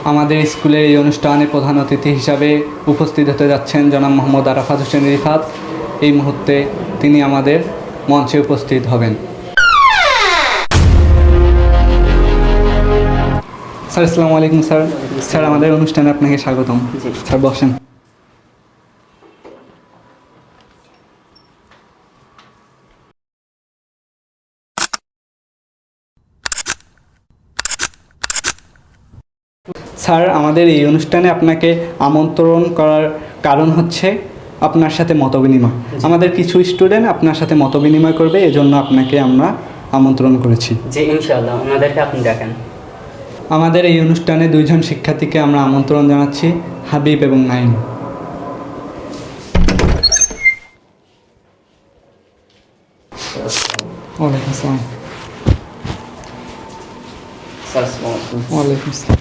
আমাদের স্কুলের এই অনুষ্ঠানে প্রধান অতিথি হিসাবে উপস্থিত হতে যাচ্ছেন জনাব মোহাম্মদ আরাফাত হোসেন রিফাত। এই মুহূর্তে তিনি আমাদের মঞ্চে উপস্থিত হবেন। স্যার আসসালামু আলাইকুম। স্যার আমাদের অনুষ্ঠানে আপনাকে স্বাগতম। স্যার বসেন। স্যার আমাদের এই অনুষ্ঠানে আপনাকে আমন্ত্রণ করার কারণ হচ্ছে আপনার সাথে মতবিনিময়। আমাদের কিছু স্টুডেন্ট আপনার সাথে মতবিনিময় করবে, এজন্য আপনাকে আমরা আমন্ত্রণ করেছি। জি ইনশাআল্লাহ, ওনাদেরকে আপনি ডাকেন। আমাদের এই অনুষ্ঠানে দুইজন শিক্ষার্থীকে আমরা আমন্ত্রণ জানাচ্ছি, হাবিব এবং নাইম। ওয়ালাইকুম আসসালাম। স্যার আসসালামু আলাইকুম। ওয়ালাইকুম আসসালাম।